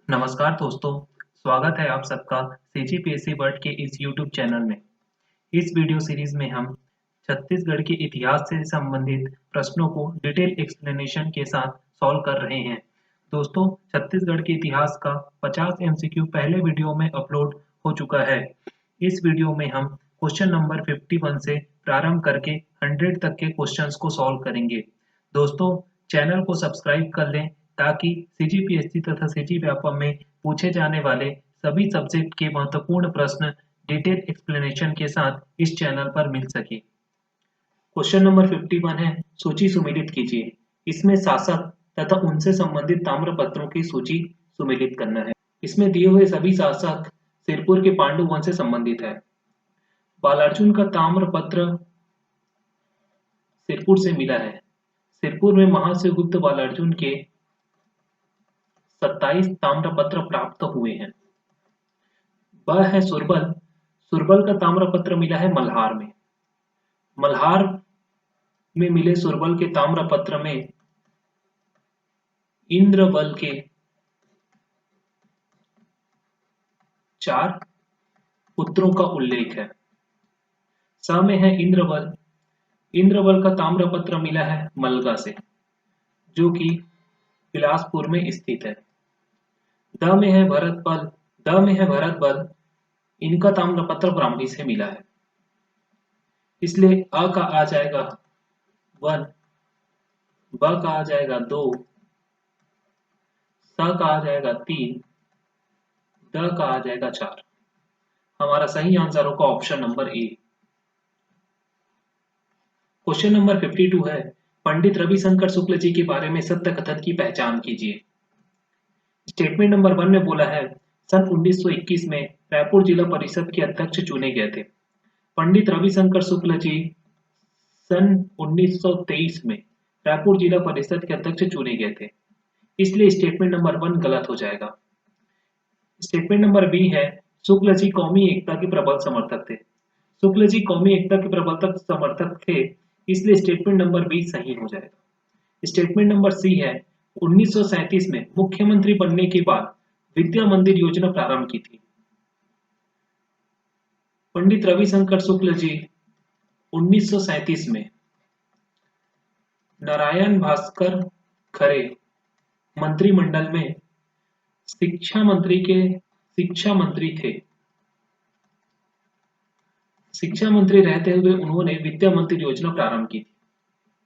नमस्कार दोस्तों, स्वागत है आप सबका सीजीपीएससी वर्ल्ड के इस यूट्यूब चैनल में। इस वीडियो सीरीज में हम छत्तीसगढ़ के इतिहास से संबंधित प्रश्नों को डिटेल एक्सप्लेनेशन के साथ सॉल्व कर रहे हैं। दोस्तों, छत्तीसगढ़ के इतिहास का 50 एमसीक्यू पहले वीडियो में अपलोड हो चुका है। इस वीडियो में हम क्वेश्चन नंबर 51 से प्रारंभ करके 100 तक के क्वेश्चंस को सॉल्व करेंगे। दोस्तों, चैनल को सब्सक्राइब कर लें ताकि सीजीपीएससी तथा सीजी व्यापम में पूछे जाने वाले सभी सब्जेक्ट के महत्वपूर्ण प्रश्न डिटेल एक्सप्लेनेशन के साथ इस चैनल पर मिल सके। क्वेश्चन नंबर 51 है, सूची सुमेलित कीजिए। इसमें शासक तथा उनसे संबंधित ताम्रपत्रों की सूची सुमेलित करना है। इसमें दिए हुए सभी शासक सिरपुर के पांडु वंश से संबंधित है। बालार्जुन का ताम्रपत्र सिरपुर से मिला है। सिरपुर में महाशिवगुप्त बालार्जुन के 27 ताम्रपत्र प्राप्त हुए हैं। वह है सुरबल। सुरबल का ताम्रपत्र मिला है मल्हार में। मल्हार में मिले सुरबल के ताम्रपत्र में इंद्रबल के 4 पुत्रों का उल्लेख है। स में है इंद्रबल। इंद्रबल का ताम्रपत्र मिला है मलगा से, जो कि बिलासपुर में स्थित है। द में है भरतबल। इनका ताम्रपत्र ब्राह्मणी से मिला है। इसलिए अ का आ जाएगा 1, ब का आ जाएगा 2, स का आ जाएगा 3, द का आ जाएगा 4। हमारा सही आंसर होगा ऑप्शन नंबर ए। क्वेश्चन नंबर 52 है, पंडित रविशंकर शुक्ल जी के बारे में सत्य कथन की पहचान कीजिए। स्टेटमेंट नंबर 1 में बोला है, सन 1921 में रायपुर जिला परिषद के अध्यक्ष चुने गए थे। पंडित रविशंकर शुक्ल जी सन 1923 में रायपुर जिला परिषद के अध्यक्ष चुने गए थे। इसलिए स्टेटमेंट नंबर 1 गलत हो जाएगा। स्टेटमेंट नंबर बी है, शुक्ल जी कौमी एकता के प्रबल समर्थक थे। शुक्ल जी कौमी एकता के प्रबल समर्थक थे, इसलिए स्टेटमेंट नंबर बी सही हो जाएगा। स्टेटमेंट नंबर सी है, 1937 में मुख्यमंत्री बनने के बाद विद्या मंदिर योजना प्रारंभ की थी। पंडित रविशंकर शुक्ल जी 1937 में नारायण भास्कर खरे मंत्रिमंडल में शिक्षा मंत्री थे। शिक्षा मंत्री रहते हुए उन्होंने विद्या मंदिर योजना प्रारंभ की थी,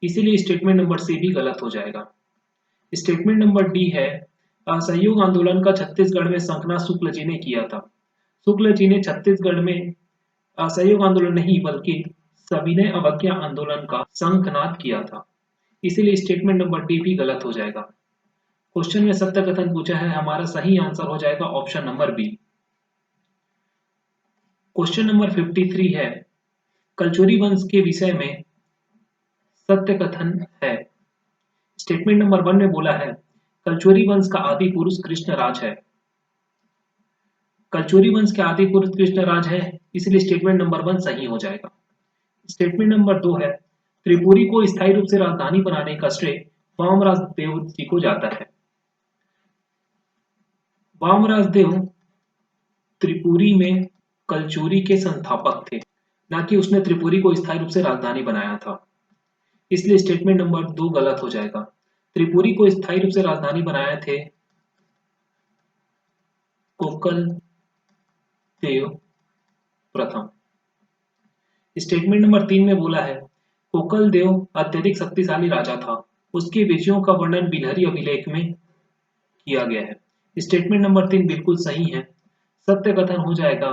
इसीलिए स्टेटमेंट नंबर सी भी गलत हो जाएगा। स्टेटमेंट नंबर डी है, असहयोग आंदोलन का छत्तीसगढ़ में शंखनाद शुक्ल जी ने किया था। शुक्ल जी ने छत्तीसगढ़ में असहयोग आंदोलन नहीं बल्कि सविनय अवज्ञा आंदोलन का शंखनाद किया था, इसीलिए स्टेटमेंट नंबर डी भी गलत हो जाएगा। क्वेश्चन में सत्य कथन पूछा है, हमारा सही आंसर हो जाएगा option number B. Question number 53 है, कलचुरी वंश के विषय में सत्य कथन है। स्टेटमेंट नंबर 1 में बोला है, कलचुरी वंश का आदि पुरुष कृष्णराज है। कलचुरी वंश के आदि पुरुष कृष्णराज है, इसलिए स्टेटमेंट नंबर 1 सही हो जाएगा। स्टेटमेंट नंबर 2 है, त्रिपुरी को स्थायी रूप से राजधानी बनाने का श्रेय वामराज देव जी को जाता है। वामराज देव त्रिपुरी में कलचुरी के संस्थापक थे, ना कि उसने त्रिपुरी को स्थायी रूप से राजधानी बनाया था, इसलिए स्टेटमेंट नंबर 2 गलत हो जाएगा। त्रिपुरी को स्थायी रूप से राजधानी बनाए थे कोकल देव प्रथम। स्टेटमेंट नंबर 3 में बोला है, कोकल देव अत्यधिक शक्तिशाली राजा था। उसकी विजयों का वर्णन बिलहरी अभिलेख में किया गया है। स्टेटमेंट नंबर 3 बिल्कुल सही है। सत्य कथन हो जाएगा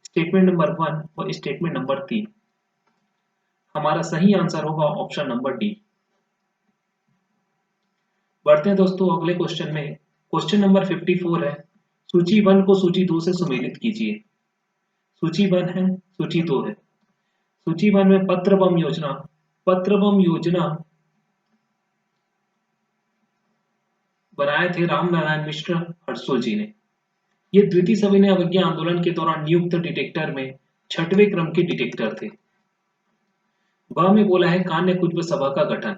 स्टेटमेंट नंबर 1 और स्टेटमेंट नंबर 3। हमारा सही आंसर होगा ऑप्शन नंबर डी। बढ़ते हैं दोस्तों अगले क्वेश्चन में। क्वेश्चन नंबर 54 है, सूची 1 को सूची 2 से सुमेलित कीजिए। सूची 1 है, सूची 2 है। सूची 1 में पत्र बम योजना बनाए थे रामनारायण मिश्र हर्षुल जी ने। ये द्वितीय सविनय अवज्ञा आंदोलन के दौरान नियुक्त डिटेक्टर में 6वें क्रम के डिटेक्टर थे। ब में बोला है, कान्य कुंज सभा का गठन।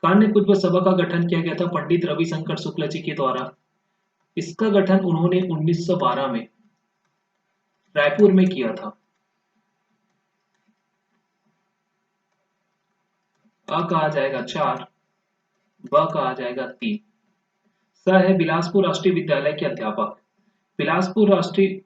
कान्य कुंज सभा का गठन किया गया था पंडित रविशंकर शुक्ल जी के द्वारा। इसका गठन उन्होंने 1912 में रायपुर में किया था। अ का आ जाएगा 4, ब का आ जाएगा 3। स है बिलासपुर राष्ट्रीय विद्यालय के अध्यापक। बिलासपुर राष्ट्रीय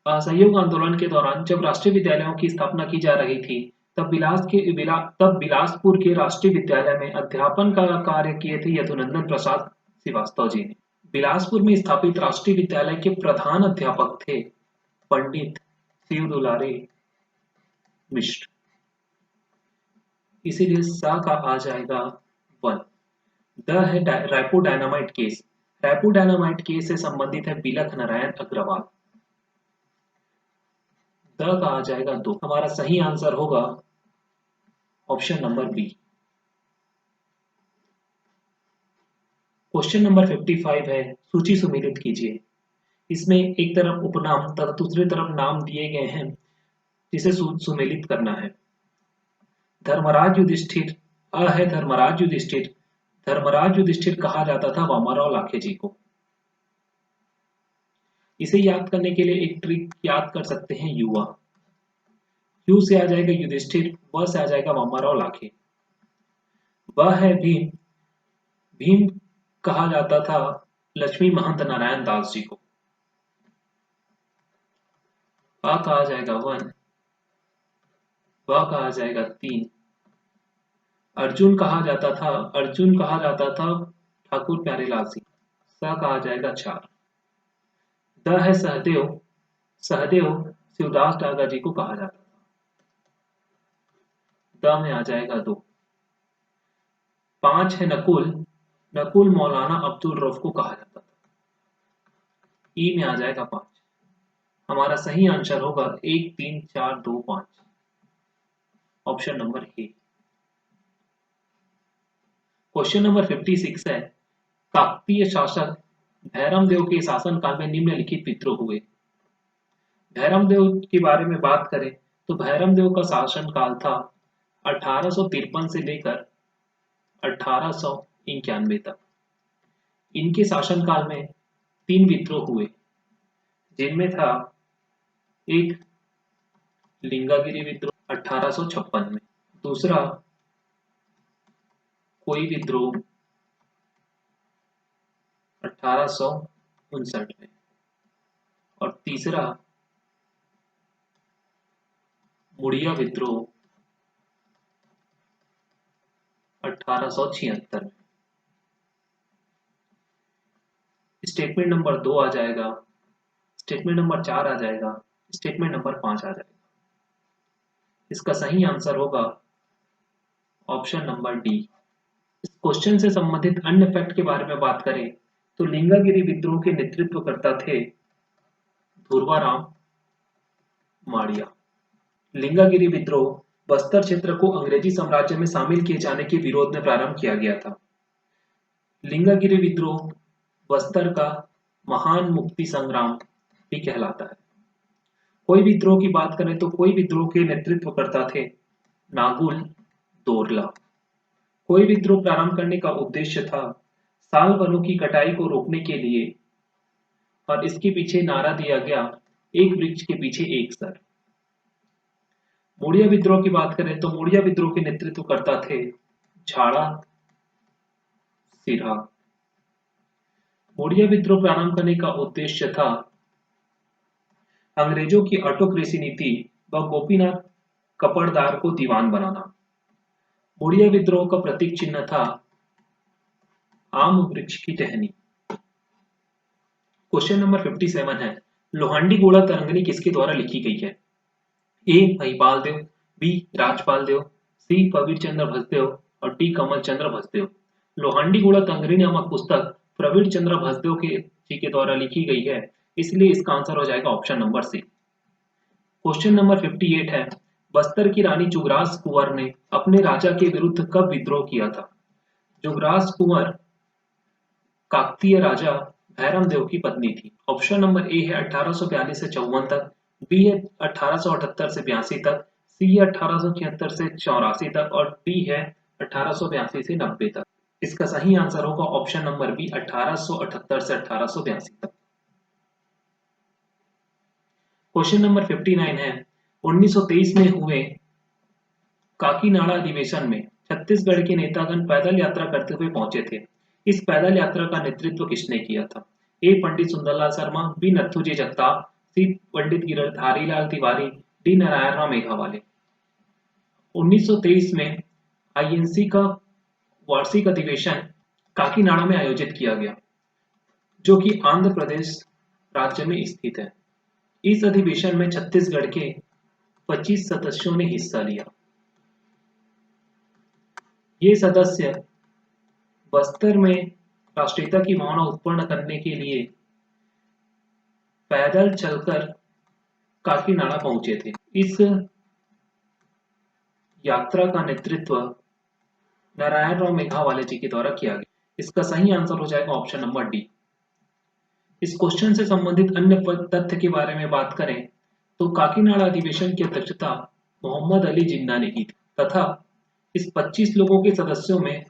असहयोग आंदोलन के दौरान जब राष्ट्रीय विद्यालयों की स्थापना की जा रही थी, तब बिलासपुर के राष्ट्रीय विद्यालय में अध्यापन का कार्य किए थे यदुनंदन प्रसाद श्रीवास्तव जी ने। बिलासपुर में स्थापित राष्ट्रीय विद्यालय के प्रधान अध्यापक थे पंडित शिव दुलारे मिश्र। इसीलिए सा का आ जाएगा 1। द है Raipur dynamite case. Raipur dynamite case से संबंधित है बिलख नारायण अग्रवाल। द का आ जाएगा 2। हमारा सही आंसर होगा option number B. Question number 55 है, सूची सुमेलित कीजिए। इसमें एक तरफ उपनाम तथा दूसरी तरफ नाम दिए गए हैं जिसे सुमेलित करना है। धर्मराज युधिष्ठिर, अ है धर्मराज युधिष्ठिर। धर्मराज युधिष्ठिर कहा जाता था वामाराव लाखे जी को। इसे याद करने के लिए एक ट्रिक याद कर सकते हैं, युवा। यू से आ जाएगा युधिष्ठिर, व से आ जाएगा वामाराव लाखे। वह है भीम। भीम कहा जाता था लक्ष्मी महंत नारायण दास जी को। आ का आ जाएगा 1, व का आ जाएगा 3। अर्जुन कहा जाता था ठाकुर प्यारेलाल सिंह। स का आ जाएगा 4। द है सहदेव। सहदेव शिवदास डागा जी को कहा जाता था। द में आ जाएगा 2। 5 है नकुल। नकुल मौलाना अब्दुल रऊफ को कहा जाता था। ई में आ जाएगा 5। हमारा सही आंसर होगा 1 3 4 2 5, ऑप्शन नंबर ए। क्वेश्चन नंबर 56 है, काकतीय शासक भैरम देव के शासनकाल में निम्नलिखित विद्रोह हुए। भैरम देव के बारे में बात करें तो भैरम देव का शासनकाल था 1853 से लेकर 1891 तक। इनके शासनकाल में 3 विद्रोह हुए, जिनमें था एक लिंगागिरी विद्रोह 1856 में, दूसरा कोई विद्रोह 1859 में, और तीसरा मुड़िया विद्रोह 1876 में। स्टेटमेंट नंबर 2 आ जाएगा, स्टेटमेंट नंबर 4 आ जाएगा, स्टेटमेंट नंबर 5 आ जाएगा। इसका सही आंसर होगा ऑप्शन नंबर डी। इस क्वेश्चन से संबंधित अन्य फैक्ट के बारे में बात करें तो लिंगागिरी विद्रोह के नेतृत्व करता थे धुर्वाराम माड़िया। लिंगागिरी विद्रोह बस्तर क्षेत्र को अंग्रेजी साम्राज्य में शामिल किए जाने के विरोध में प्रारंभ किया गया था। लिंगागिरी विद्रोह बस्तर का महान मुक्ति संग्राम भी कहलाता है। कोई विद्रोह की बात करें तो कोई विद्रोह के नेतृत्व करता थे नागुल दोरला। कोई विद्रोह प्रारंभ करने का उद्देश्य था साल वनों की कटाई को रोकने के लिए, और इसके पीछे नारा दिया गया एक वृक्ष के पीछे एक सर। मुड़िया विद्रोह की बात करें तो मुड़िया विद्रोह के नेतृत्व करता थे झाड़ा सिरहा। मुड़िया विद्रोह प्रारंभ करने का उद्देश्य था अंग्रेजों की ऑटोक्रेसी नीति व गोपीनाथ कपड़दार को दीवान बनाना। मुड़िया विद्रोह का प्रतीक चिन्ह था आम वृक्ष की टहनी। क्वेश्चन नंबर 57 है, लोहांडी गोला तरंगनी किसके द्वारा लिखी गई है। ए महिपाल देव, बी राजपाल देव, सी प्रवीर चंद्र भसदेव और डी कमल चंद्र भसदेव। लोहांडी गोला तरंगनी नामक पुस्तक प्रवीर चंद्र भसदेव जी के द्वारा लिखी गई है, इसलिए इसका आंसर हो जाएगा option number C. Question number 58 है, बस्तर की रानी जुगराज कुंवर ने अपने राजा के विरुद्ध कब विद्रोह किया था। जुगराज कुंवर काकतीय राजा भैरम देव की पत्नी थी। ऑप्शन नंबर ए है 1842 से 54 तक, बी है 1878 से 82 तक, सी है 1876 से 84 तक और डी है 1882 से 90 तक। इसका सही आंसर होगा ऑप्शन नंबर बी 1878 से 1882 तक। क्वेश्चन नंबर 59 है, 1923 में हुए काकीनाडा अधिवेशन में छत्तीसगढ़ के नेतागण पैदल यात्रा करते हुए पहुंचे थे। इस पैदल यात्रा का नेतृत्व किसने किया था? ए पंडित सुंदरलाल शर्मा, बी नथुजी जगताप, सी पंडित गिरधारी लाल तिवारी, डी नारायण राव मेघावाले। 1923 में आईएनसी का वार्षिक अधिवेशन काकीनाडा में आयोजित किया गया, जो कि आंध्र प्रदेश राज्य में स्थित है। इस अधिवेशन में छत्तीसगढ़ के 25 सदस्यों ने हिस्सा लिया। ये सदस्य बस्तर में राष्ट्रीयता की भावना उत्पन्न करने के लिए पैदल चलकर काकीनाडा पहुंचे थे। इस यात्रा का नेतृत्व नारायण राव मेघावाले जी के द्वारा किया गया। इसका सही आंसर हो जाएगा ऑप्शन नंबर डी। इस क्वेश्चन से संबंधित अन्य तथ्य के बारे में बात करें तो काकीनाडा अधिवेशन की अध्यक्षता मोहम्मद अली जिन्ना ने की थी तथा इस 25 लोगों के सदस्यों में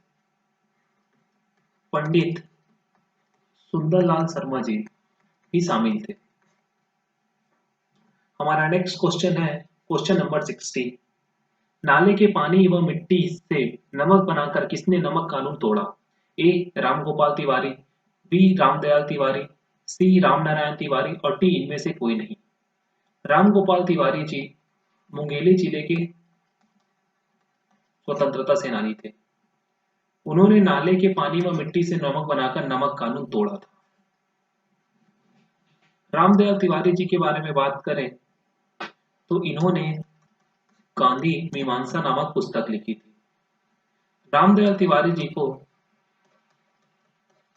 पंडित सुंदरलाल शर्मा जी भी शामिल थे। हमारा नेक्स्ट क्वेश्चन है क्वेश्चन नंबर 60। नाले के पानी व मिट्टी से नमक बनाकर किसने नमक कानून तोड़ा? ए रामगोपाल तिवारी, बी रामदयाल तिवारी, सी रामनारायण तिवारी और डी इनमें से कोई नहीं। रामगोपाल तिवारी जी मुंगेली जिले के स्वतंत्रता सेनानी थे। उन्होंने नाले के पानी व मिट्टी से नमक बनाकर नमक कानून तोड़ा था। रामदयाल तिवारी जी के बारे में बात करें तो इन्होंने गांधी मीमांसा नामक पुस्तक लिखी थी। रामदयाल तिवारी जी को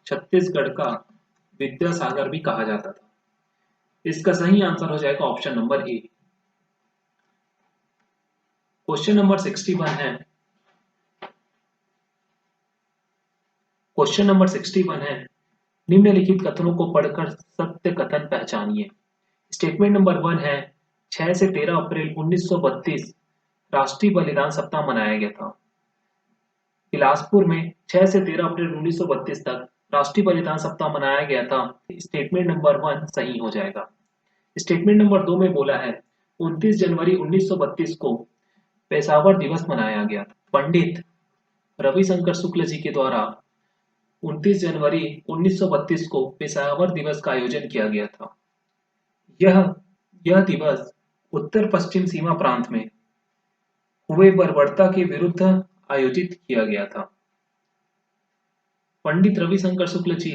छत्तीसगढ़ का विद्यासागर भी कहा जाता था। इसका सही आंसर हो जाएगा ऑप्शन नंबर ए। क्वेश्चन नंबर 61 है, क्वेश्चन नंबर 61 है, निम्नलिखित कथनों को पढ़कर सत्य कथन पहचानिए। स्टेटमेंट नंबर 1 है 6 से 13 अप्रैल 1932 राष्ट्रीय बलिदान सप्ताह मनाया गया था। बिलासपुर में 6 से 13 अप्रैल 1932 तक राष्ट्रीय बलिदान सप्ताह मनाया गया था। स्टेटमेंट नंबर 1 सही हो जाएगा। स्टेटमेंट नंबर 2 में बोला है 29 जनवरी 1932 को पेशावर दिवस मनाया गया था। पंडित रविशंकर शुक्ल जी के द्वारा 29 जनवरी 1932 को पेशावर दिवस का आयोजन किया गया था। यह दिवस उत्तर पश्चिम सीमा प्रांत में हुए बर्बरता के विरुद्ध आयोजित किया गया था। पंडित रविशंकर शुक्ल जी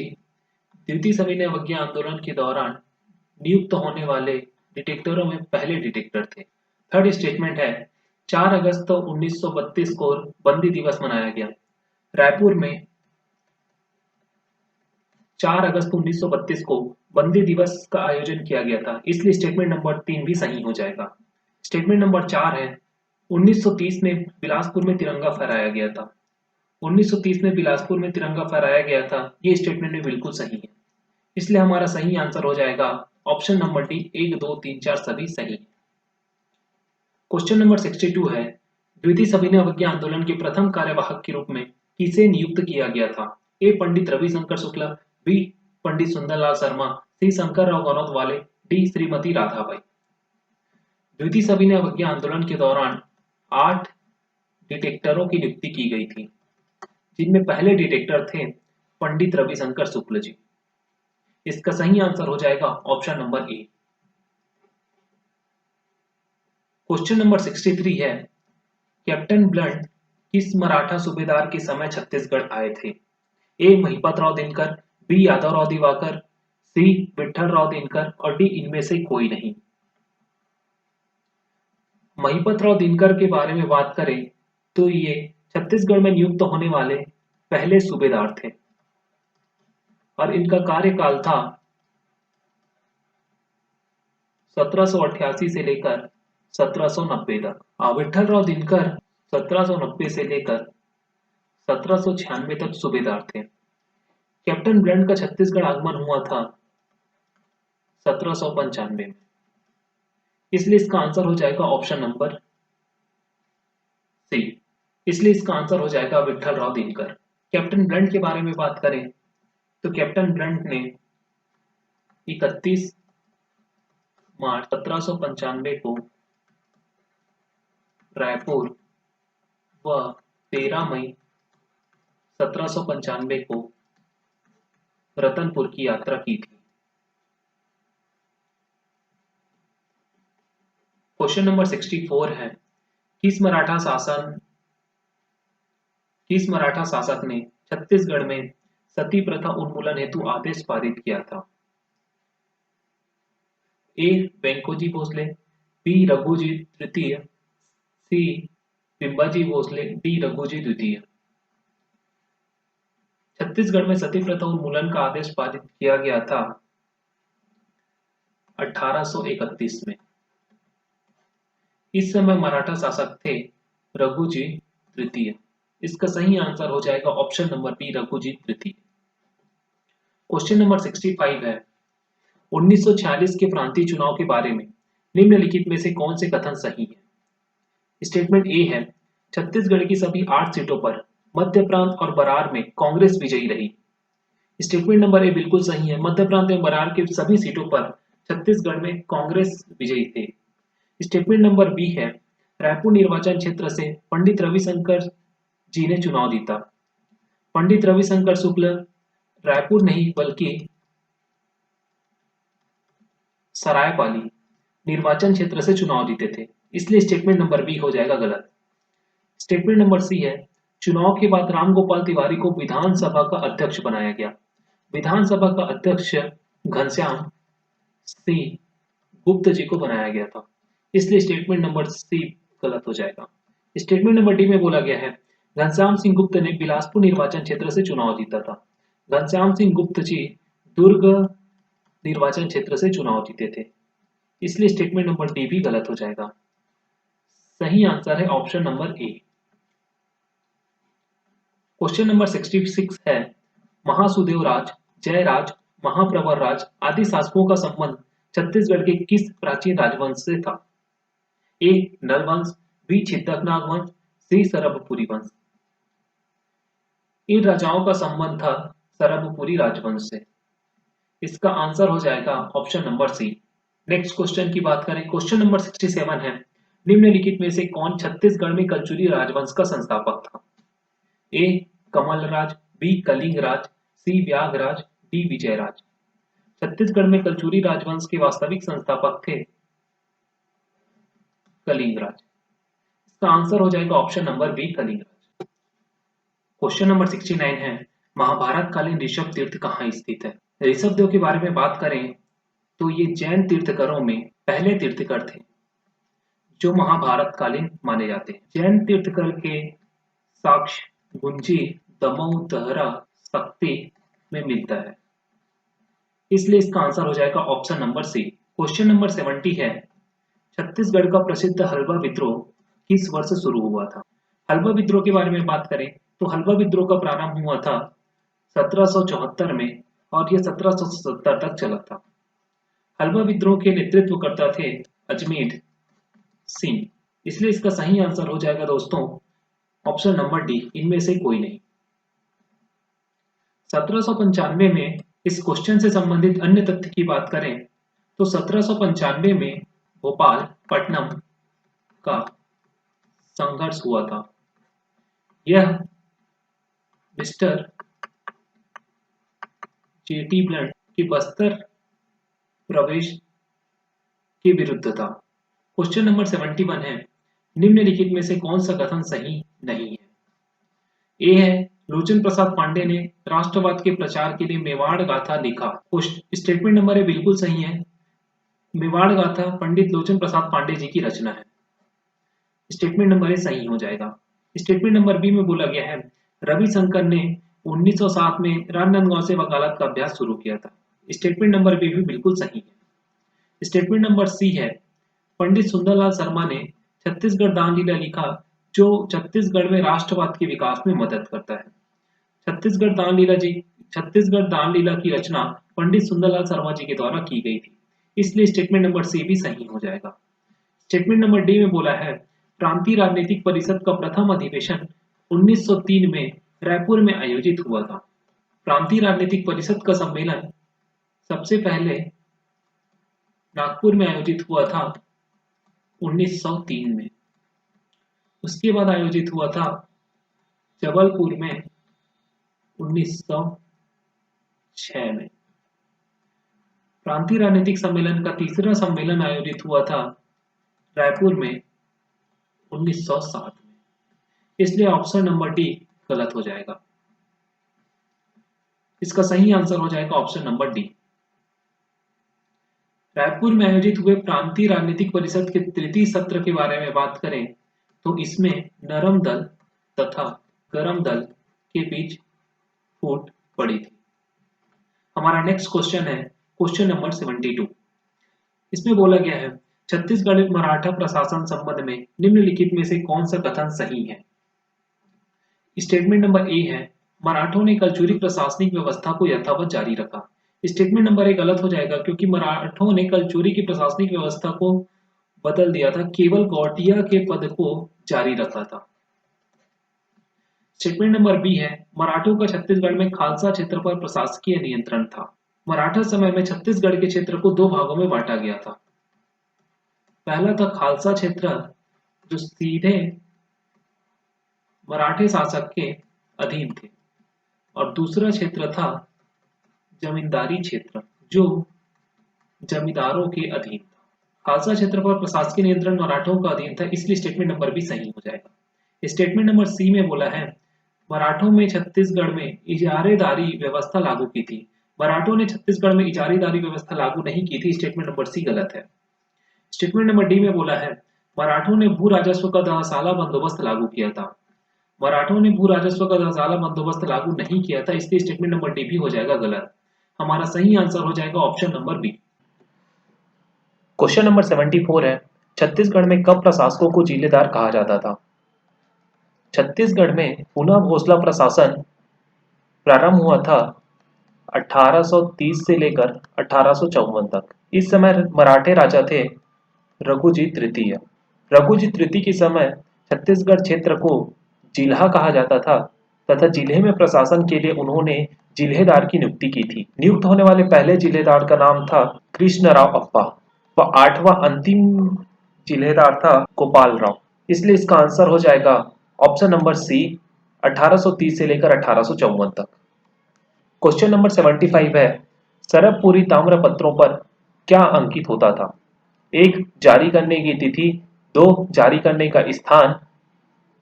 द्वितीय सविनय अवज्ञा आंदोलन के दौरान नियुक्त होने वाले डिटेक्टरों में पहले डिटेक्टर थे। थर्ड स्टेटमेंट है 4 अगस्त 1932 को बंदी दिवस मनाया गया। रायपुर में 4 अगस्त 1932 को बंदी दिवस का आयोजन किया गया था, इसलिए स्टेटमेंट नंबर 3 भी सही हो जाएगा। स्टेटमेंट नंबर 4 है 1930 में बिलासपुर में तिरंगा फहराया गया था। 1930 में बिलासपुर में तिरंगा फहराया गया था, ये स्टेटमेंट भी बिल्कुल सही है, इसलिए हमारा सही आंसर हो जाएगा ऑप्शन नंबर डी। 1, 2, 3, 4 सभी सही। क्वेश्चन नंबर 62 है द्वितीय सविनय अवज्ञा आंदोलन के प्रथम कार्यवाहक के रूप में किसे नियुक्त किया गया था? ए पंडित रविशंकर शुक्ला, बी पंडित सुंदरलाल शर्मा, सी शंकरराव गनोतवाले, डी श्रीमती राधाबाई। द्वितीय सविनय अवज्ञा आंदोलन के दौरान 8 डिटेक्टरों की नियुक्ति की गई थी, जिनमें पहले डिटेक्टर थे पंडित रविशंकर शुक्ल जी। इसका सही आंसर हो जाएगा ऑप्शन नंबर ए। क्वेश्चन नंबर 63 है कैप्टन ब्लंट किस मराठा सूबेदार के समय छत्तीसगढ़ आए थे? ए महिपत राव दिनकर, बी यादव राव दिवाकर, सी विठल राव दिनकर और डी इनमें से कोई नहीं। महिपत राव दिनकर के बारे में बात करें तो ये छत्तीसगढ़ में नियुक्त होने वाले पहले सूबेदार थे और इनका कार्यकाल था 1788 से लेकर 1790 तक। विठल राव दिनकर 1790 से लेकर 1796 तक सूबेदार थे। कैप्टन ब्लंट का छत्तीसगढ़ आगमन हुआ था 1795 में, इसलिए इसका आंसर हो जाएगा ऑप्शन नंबर सी। इसलिए इसका आंसर हो जाएगा विठल राव दिनकर। कैप्टन ब्लंट के बारे में बात करें तो कैप्टन ब्लंट ने 31 मार्च 1795 को रायपुर व 13 मई 1795 को रतनपुर की यात्रा की थी। क्वेश्चन नंबर 64 है, किस मराठा शासक ने छत्तीसगढ़ में सती प्रथा उन्मूलन हेतु आदेश पारित किया था? ए वेंकोजी भोसले, बी रघुजी तृतीय, सी पिंबाजी भोसले, डी रघुजी द्वितीय। छत्तीसगढ़ में सती प्रथा उन्मूलन का आदेश पारित किया गया था 1831 में। इस समय मराठा शासक थे रघुजी तृतीय। इसका सही आंसर हो जाएगा ऑप्शन नंबर बी, रघुजी तृतीय। क्वेश्चन नंबर 65 है, 1946 के प्रांतीय चुनाव के बारे में निम्नलिखित में से कौन से कथन सही है? स्टेटमेंट ए है, छत्तीसगढ़ की सभी 8 सीटों पर मध्य प्रांत और बरार में कांग्रेस विजयी रही। स्टेटमेंट नंबर ए बिल्कुल सही है, मध्य प्रांत एवं बरार के सभी सीटों पर छत्तीसगढ़ में कांग्रेस विजयी थे। स्टेटमेंट नंबर बी है, रायपुर निर्वाचन क्षेत्र से पंडित रविशंकर जी ने चुनाव जीता। पंडित रविशंकर शुक्ल रायपुर नहीं बल्कि सरायपाली निर्वाचन क्षेत्र से चुनाव जीते थे, इसलिए स्टेटमेंट नंबर बी हो जाएगा गलत। स्टेटमेंट नंबर सी है, चुनाव के बाद रामगोपाल तिवारी को विधानसभा का अध्यक्ष बनाया गया। विधानसभा का अध्यक्ष घनश्याम सिंह गुप्त जी को बनाया गया था, इसलिए स्टेटमेंट नंबर सी गलत हो जाएगा। स्टेटमेंट नंबर डी में बोला गया है, घनश्याम सिंह गुप्त ने बिलासपुर निर्वाचन क्षेत्र से चुनाव जीता था। घनश्याम सिंह गुप्त जी दुर्ग निर्वाचन क्षेत्र से चुनाव जीते थे, इसलिए स्टेटमेंट नंबर डी भी गलत हो जाएगा। सही आंसर है ऑप्शन नंबर ए। क्वेश्चन नंबर 66 है, महासुदेव राज, जयराज, महाप्रवर राज आदि शासकों का संबंध छत्तीसगढ़ के किस प्राचीन राजवंश से था? ए नल वंश, बी छिदकनाग वंश, सी सरभपुरी वंश। इन राजाओं का संबंध था सरभपुरी राजवंश से। इसका आंसर हो जाएगा option number C. Next question की बात करें, क्वेश्चन नंबर 67 है, निम्नलिखित में से कौन छत्तीसगढ़ में कलचुरी राजवंश का संस्थापक था? ए कमलराज, बी कलिंगराज, सी व्याघराज, डी विजयराज। छत्तीसगढ़ में कलचुरी राजवंश के वास्तविक संस्थापक थे कलिंगराज। इसका आंसर हो जाएगा option number B, Kalingraj. Question number 69 है, महाभारत कालीन ऋषभ तीर्थ कहाँ स्थित है? ऋषभ देव के बारे में बात करें तो ये जैन तीर्थकरों में पहले तीर्थकर थे जो महाभारत कालीन माने जाते हैं। जैन तीर्थकर के साक्ष्य गुंजी, दमऊ, दहरा, शक्ति में मिलता है, इसलिए इसका आंसर हो जाएगा option number C. Question number 70 है, छत्तीसगढ़ का प्रसिद्ध हलवा विद्रोह किस वर्ष शुरू हुआ था? हलवा विद्रोह के बारे में बात करें तो हलवा विद्रोह का प्रारंभ हुआ था 1774 में और यह 1770 तक चला था। हलवा विद्रोह के नेतृत्वकर्ता थे अजमेर सिंह, इसलिए इसका सही आंसर हो जाएगा दोस्तों ऑप्शन नंबर डी, इनमें से कोई नहीं। 1795 में इस क्वेश्चन से संबंधित अन्य तथ्य की बात करें तो 1795 में भोपाल पट्टनम का संघर्ष हुआ था। यह मिस्टर जेटी ब्लंट की बस्तर प्रवेश के विरुद्ध था। क्वेश्चन नंबर 71 है, निम्नलिखित में से कौन सा कथन सही नहीं है? ए है, लोचन प्रसाद पांडे ने राष्ट्रवाद के प्रचार के लिए मेवाड़ गाथा लिखा। स्टेटमेंट नंबर ए बिल्कुल सही है, मेवाड़ गाथा पंडित लोचन प्रसाद पांडे जी की रचना है। स्टेटमेंट नंबर ए सही हो जाएगा। स्टेटमेंट नंबर बी में बोला गया है, रविशंकर ने 1907 में राजनांदगांव से वकालत का अभ्यास शुरू किया था। स्टेटमेंट नंबर बी भी बिल्कुल सही है। स्टेटमेंट नंबर सी है, पंडित सुंदरलाल शर्मा ने छत्तीसगढ़ दान लीला लिखा जो छत्तीसगढ़ में राष्ट्रवाद के विकास में मदद करता है। छत्तीसगढ़ दान लीला की रचना पंडित सुंदरलाल शर्मा जी के द्वारा की गई थी, इसलिए स्टेटमेंट नंबर सी भी सही हो जाएगा। स्टेटमेंट नंबर डी में बोला है, प्रांतीय राजनीतिक परिषद का प्रथम अधिवेशन 1903 में रायपुर में आयोजित हुआ था। प्रांतीय राजनीतिक परिषद का सम्मेलन सबसे पहले नागपुर में आयोजित हुआ था 1903 में। उसके बाद आयोजित हुआ था जबलपुर में 1906 में। प्रांतीय राजनीतिक सम्मेलन का तीसरा सम्मेलन आयोजित हुआ था रायपुर में 1907 में। इसलिए ऑप्शन नंबर डी गलत हो जाएगा। इसका सही आंसर हो जाएगा ऑप्शन नंबर डी। रायपुर में आयोजित हुए प्रांतीय राजनीतिक परिषद के तृतीय सत्र के बारे में बात करें तो इसमें नरम दल तथा गरम दल के बीच फूट पड़ी थी। हमारा नेक्स्ट क्वेश्चन है क्वेश्चन नंबर 72। इसमें बोला गया है छत्तीसगढ़ मराठा प्रशासन संबंध में निम्नलिखित में से कौन सा कथन सही है। स्टेटमेंट नंबर ए है मराठों ने कलचुरी प्रशासनिक व्यवस्था को यथावत जारी रखा। स्टेटमेंट नंबर ए गलत हो जाएगा क्योंकि मराठों ने कलचुरी की प्रशासनिक व्यवस्था को बदल दिया था, केवल गौटिया के पद को जारी रखा था। स्टेटमेंट नंबर बी है मराठों का छत्तीसगढ़ में खालसा क्षेत्र पर प्रशासकीय नियंत्रण था। मराठा समय में छत्तीसगढ़ के क्षेत्र को दो भागों में बांटा गया था। पहला था खालसा क्षेत्र जो सीधे मराठे शासक के अधीन थे और दूसरा क्षेत्र था जमींदारी क्षेत्र जो जमींदारों के अधीन था। खालसा क्षेत्र पर प्रशासकीय नियंत्रण मराठों का अधीन था, इसलिए स्टेटमेंट नंबर बी सही हो जाएगा। स्टेटमेंट नंबर सी में बोला है मराठों में छत्तीसगढ़ में इजारेदारी व्यवस्था लागू की थी। मराठों ने छत्तीसगढ़ में इजारेदारी व्यवस्था लागू नहीं की थी। स्टेटमेंट नंबर सी गलत है। स्टेटमेंट नंबर डी में बोला है मराठों ने भू राजस्व का दहसाला बंदोबस्त लागू किया था। मराठों ने भू राजस्व का दहसाला बंदोबस्त लागू नहीं किया था, इसलिए स्टेटमेंट नंबर डी भी हो जाएगा गलत। हमारा सही आंसर हो जाएगा option number B. Question number 74 है छत्तीसगढ़ में कब प्रशासकों को जिलेदार कहा जाता था। छत्तीसगढ़ में पुनः भोसला प्रशासन प्रारंभ हुआ था 1830 से लेकर 1854 तक। इस समय मराठे राजा थे रघुजीत तृतीय। रघुजीत तृतीय के समय छत्तीसगढ़ क्षेत्र को जिल्हा कहा जाता था तथा जिले में प्रशासन के लिए उन्होंने जिलेदार की नियुक्ति की थी। नियुक्त होने वाले पहले जिलेदार का नाम था कृष्णराव अप्पा व 8वां अंतिम जिलेदार था गोपाल राव। इसलिए इसका आंसर हो जाएगा ऑप्शन नंबर सी 1830 से लेकर 1854 तक। क्वेश्चन नंबर 75 है सरबपुरी ताम्रपत्रों पर क्या अंकित होता था। 1 जारी करने की तिथि, 2 जारी करने का स्थान,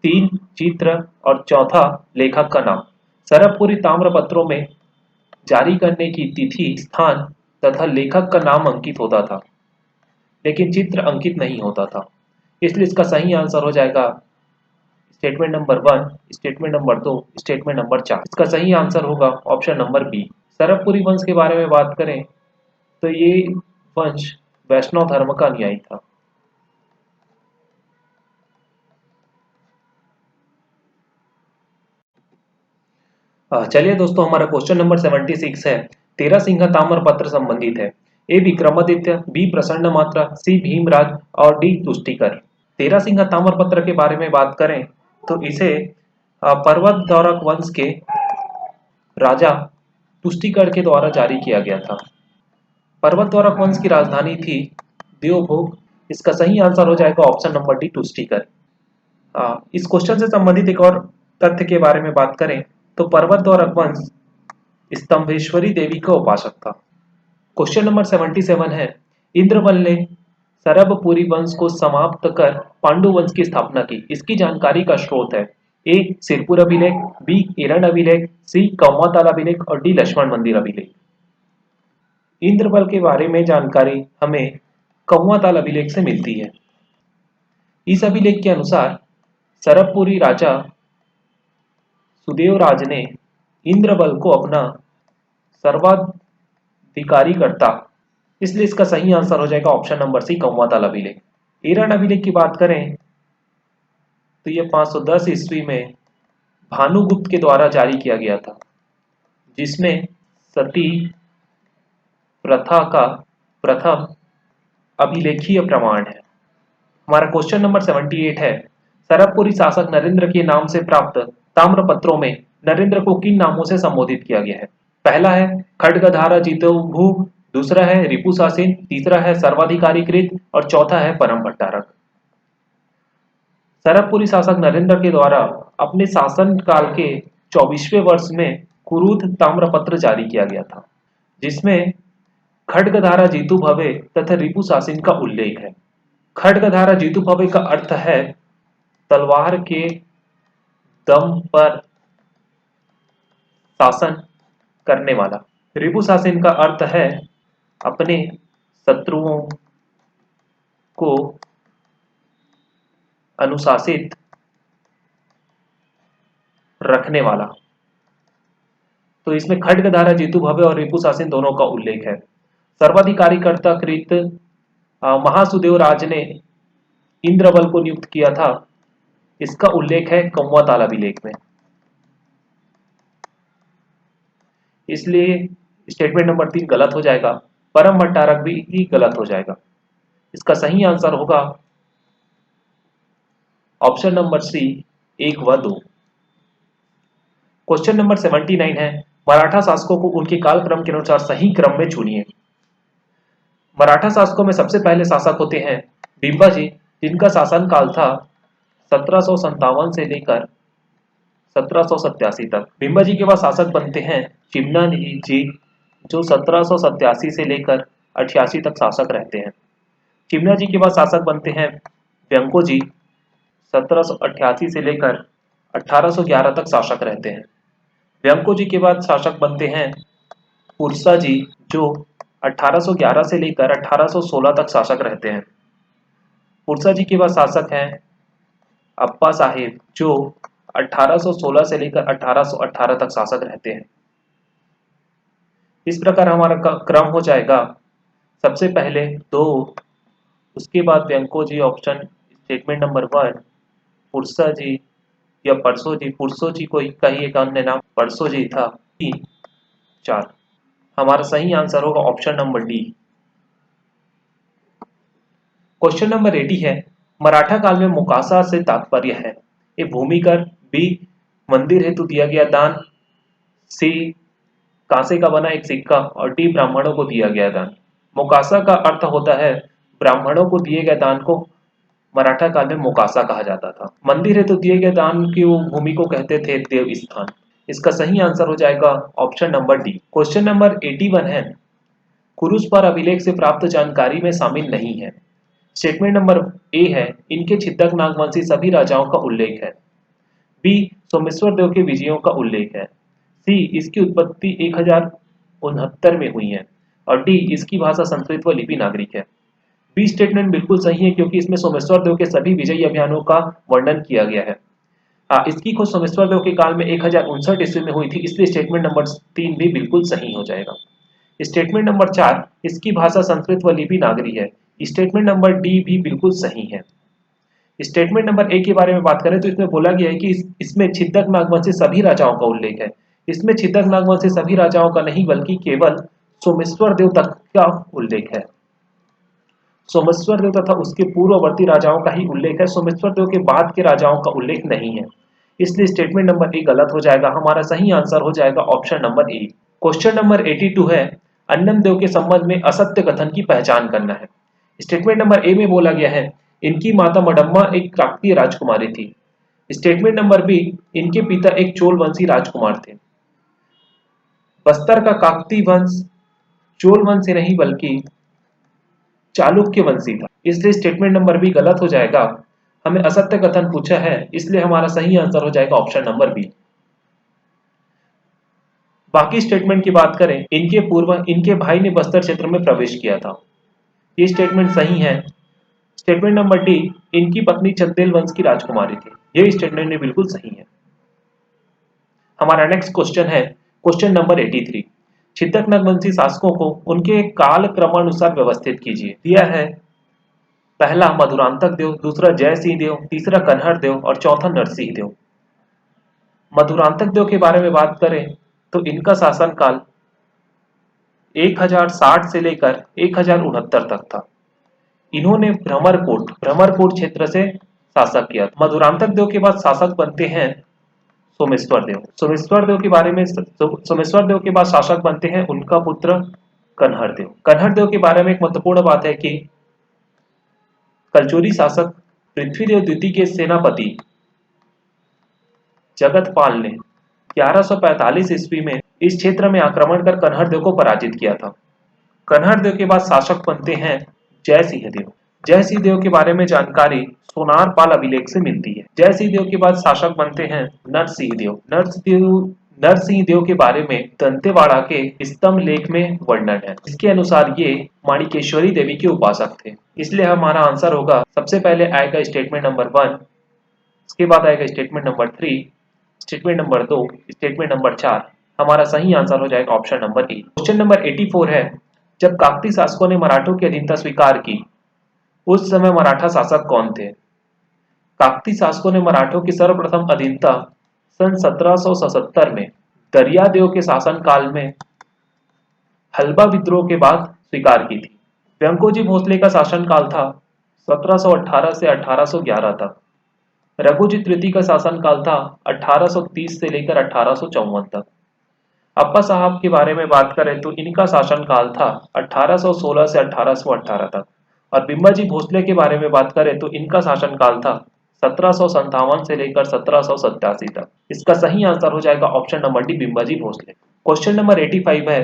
3 चित्र और चौथा लेखक का नाम। सरबपुरी ताम्रपत्रों में जारी करने की तिथि, स्थान तथा लेखक का नाम अंकित होता था लेकिन चित्र अंकित नहीं होता था, इसलिए इसका सही आंसर हो जाएगा statement number 1, statement number 2, statement number 4। इसका सही आंसर होगा ऑप्शन नंबर बी। सरबपुरी वंश के बारे में बात करें तो ये वंश वैष्णव धर्म का अनुयायी था। चलिए दोस्तों हमारा क्वेश्चन नंबर 76 है तेरहसिंगा ताम्रपत्र संबंधित है। ए विक्रमादित्य, बी प्रसन्न मात्रा, सी भीमराज और डी तुष्टिकर। तेरहसिंगा ताम्रपत्र के बारे में बात करें तो इसे पर्वत दौरक वंश के राजा तुष्टिकर के द्वारा जारी किया गया था। पर्वत दौरक वंश की राजधानी थी देवभोग। इसका सही आंसर हो जाएगा ऑप्शन नंबर डी तुष्टिकर। इस क्वेश्चन से संबंधित एक और तथ्य के बारे में बात करें तो पर्वत दौरक वंश स्तंभेश्वरी देवी का उपासक था। क्वेश्चन नंबर 77 है इंद्रबल ने सरबपुरी वंश को समाप्त कर पांडु वंश की स्थापना की। इसकी जानकारी का स्रोत है ए सिरपुर अभिलेख, बी एरंड अभिलेख, सी कौमाताल अभिलेख और डी लक्ष्मण मंदिर अभिलेख। इंद्रबल के बारे में जानकारी हमें कौमाताल अभिलेख से मिलती है। इस अभिलेख के अनुसार सरबपुरी राजा सुदेवराज ने इंद्रबल को अपना सर्वाधिकारी करता, इसलिए इसका सही आंसर हो जाएगा ऑप्शन नंबर सी कौमाताल अभिलेख। एरंड अभिलेख की बात करें तो यह 510 ईस्वी में भानुगुप्त के द्वारा जारी किया गया था जिसमें सती प्रथा का प्रथम अभिलेखीय प्रमाण है। हमारा क्वेश्चन नंबर 78 है सरबपुरी शासक नरेंद्र के नाम से प्राप्त ताम्रपत्रों में नरेंद्र को किन नामों से संबोधित किया गया है? पहला है खड्गधारा जितभू, दूसरा है रिपुसासिन, तीसरा है सर्वाधिकारीकृत और चौथा है परम भट्टारक। सरबपुरी शासक नरेंद्र के द्वारा अपने शासन काल के 24वें वर्ष में कुरुद ताम्रपत्र जारी किया गया था, जिसमें खड्गधारा जीतू भवे तथा रिपुसासिन का उल्लेख है। खड्गधारा जीतू भवे का अर्थ है तलवार के दम पर शासन करने वाला। रिपुसासिन का अर्थ है अपने शत्रुओं को अनुशासित रखने वाला। तो इसमें खड्गधारा जीतू भवे और रिपुसासिन दोनों का उल्लेख है। सर्वाधिकारीकर्ता कृत महासुदेव राज ने इंद्रबल को नियुक्त किया था, इसका उल्लेख है कौमुआ अभिलेख में। इसलिए स्टेटमेंट नंबर 3 गलत हो जाएगा। परम भट्टारक भी गलत हो जाएगा। इसका सही आंसर होगा ऑप्शन नंबर सी 1 व 2। क्वेश्चन नंबर 79 है मराठा शासकों को उनके कालक्रम के अनुसार सही क्रम में चुनिए। मराठा शासकों में सबसे पहले शासक होते हैं बिंबाजी, जिनका शासन काल था 1757 से लेकर 1787 तक। बिंबाजी के बाद शासक बनते हैं चिमनाजी जी, जो 1787 से लेकर 88 तक शासक रहते हैं। चिमनाजी के बाद शासक बनते हैं व्यंको जी, 1788 से लेकर 1811 तक शासक रहते हैं। व्यंको जी के बाद शासक बनते हैं पुरसा जी, जो 1811 से लेकर 1816 तक शासक रहते हैं। पुरसा जी के बाद शासक हैं अप्पा साहेब, जो 1816 से लेकर 1818 तक शासक रहते हैं। इस प्रकार हमारा क्रम हो जाएगा सबसे पहले 2, उसके बाद व्यंको जी ऑप्शन स्टेटमेंट नंबर 1, पुरसा जी या परसो जी, पुरसो जी को का ही एक अन्य नाम परसो जी था, 3, 4। हमारा सही आंसर होगा option number D. Question number 80 है मराठा काल में मोकासा से तात्पर्य है ए भूमिकर, बी मंदिर हेतु दिया गया दान, सी कांसे का बना एक सिक्का और डी ब्राह्मणों को दिया गया दान। मोकासा का अर्थ होता है ब्राह्मणों को दिए गए दान को मराठा काल में मोकासा कहा जाता था। मंदिर हेतु दिए गए दान की भूमि को कहते थे देव स्थान। इसका सही आंसर हो जाएगा option number D. Question number 81 है कुरुस पर अभिलेख से प्राप्त जानकारी में शामिल नहीं है। स्टेटमेंट नंबर ए है इनके छिदक नागवंशी सभी राजाओं का उल्लेख है, बी सोमेश्वर देव के विजयों का उल्लेख है, सी इसकी उत्पत्ति 1069 में हुई है और डी इसकी भाषा संस्कृत व लिपि नागरिक है। बी स्टेटमेंट बिल्कुल सही है क्योंकि इसमें सोमेश्वर देव के सभी विजयी अभियानों का वर्णन किया गया है। इसकी खोज सोमेश्वर देव के काल में 1059 ईस्वी में हुई थी, इसलिए स्टेटमेंट नंबर 3 भी बिल्कुल सही हो जाएगा। स्टेटमेंट नंबर 4 इसकी भाषा संस्कृत व लिपि नागरी है, स्टेटमेंट नंबर डी भी बिल्कुल सही है। स्टेटमेंट नंबर ए के बारे में बात करें तो इसमें बोला गया है कि इसमें छिदक नागवंशी सभी राजाओं का उल्लेख है। इसमें छिदक नागवंशी सभी राजाओं का नहीं बल्कि केवल सोमेश्वर देव तक का उल्लेख है। सोमेश्वर देव तथा उसके पूर्ववर्ती राजाओं का ही उल्लेख है, सोमेश्वर देव के बाद के राजाओं का उल्लेख नहीं है, इसलिए स्टेटमेंट नंबर ए गलत हो जाएगा। हमारा सही आंसर हो जाएगा ऑप्शन नंबर ए। क्वेश्चन नंबर 82 है अन्नम देव के संबंध में असत्य कथन की पहचान करना है। स्टेटमेंट नंबर ए में बोला गया है इनकी माता मडम्मा एक काकतीय राजकुमारी थी। स्टेटमेंट नंबर बी इनके पिता एक चोल वंशी राजकुमार थे। बस्तर का काकतीय वंश चोल वंश से नहीं बल्कि चालुक्य वंशी था, इसलिए स्टेटमेंट नंबर बी गलत हो जाएगा। हमें असत्य कथन पूछा है, इसलिए हमारा सही आंसर हो जाएगा ऑप्शन नंबर बी। बाकी स्टेटमेंट की बात करें, इनके पूर्व इनके भाई ने बस्तर क्षेत्र में प्रवेश किया था, ये स्टेटमेंट सही है। स्टेटमेंट नंबर डी इनकी पत्नी चंदेल वंश की राजकुमारी थी, ये स्टेटमेंट ने बिल्कुल सही है। हमारा नेक्स्ट क्वेश्चन है क्वेश्चन नंबर 83 छिदक नागवंशी शासकों को उनके काल क्रमानुसार व्यवस्थित कीजिए। दिया है पहला मधुरांतक देव, दूसरा जय सिंह देव, तीसरा कन्हर देव और चौथा नरसिंह देव। मधुरांतक देव के बारे में बात करें तो इनका शासन काल 1060 से लेकर 1069 तक था। इन्होंने भ्रमरकोट क्षेत्र से शासक किया। मधुरांतक देव के बाद शासक बनते हैं सोमेश्वर देव। सोमेश्वर देव के बारे में, सोमेश्वर देव के बाद शासक बनते हैं उनका पुत्र कन्हर देव। कन्हर देव के बारे में एक महत्वपूर्ण बात है कि कलचुरी शासक पृथ्वीदेव द्वितीय के सेनापति जगतपाल ने 1145 ईस्वी में इस क्षेत्र में आक्रमण कर कन्हर देव को पराजित किया था। कन्हर देव के बाद शासक बनते हैं जय सिंह देव। जय सिंह देव के बारे में जानकारी सोनार पाल अभिलेख से मिलती है। जय सिंह देव के बाद शासक बनते हैं नरसिंह देव। नरसिंह देव के बारे में दंतेवाड़ा के स्तंभ लेख में वर्णन है। इसके अनुसार ये माणिकेश्वरी देवी के उपासक थे। इसलिए हमारा आंसर होगा, सबसे पहले आएगा स्टेटमेंट नंबर 1, इसके बाद आएगा statement number 3, statement number 2, statement number 4। हमारा सही आंसर हो जाएगा ऑप्शन नंबर ए। क्वेश्चन नंबर 84 है, जब काकती शासकों ने मराठों की अधीनता स्वीकार की उस समय मराठा शासक कौन थे? काकती शासकों ने मराठों की सर्वप्रथम अधीनता सन 1777 में दरियादेव के शासन काल में हलबा विद्रोह के बाद स्वीकार की थी। व्यंकोजी भोसले का शासन काल था 1718 से 1811 तक। रघुजी तृतीय का शासन काल था 1830 से लेकर 1854 तक। अप्पा साहब के बारे में बात करें तो इनका शासन काल था 1816 से 1818 तक। और बिम्बाजी भोसले के बारे में बात करें तो इनका शासन काल था 1757 से लेकर 1787 तक। इसका सही आंसर हो जाएगा option number D, Bimbaji Bhosle. Question number 85 है,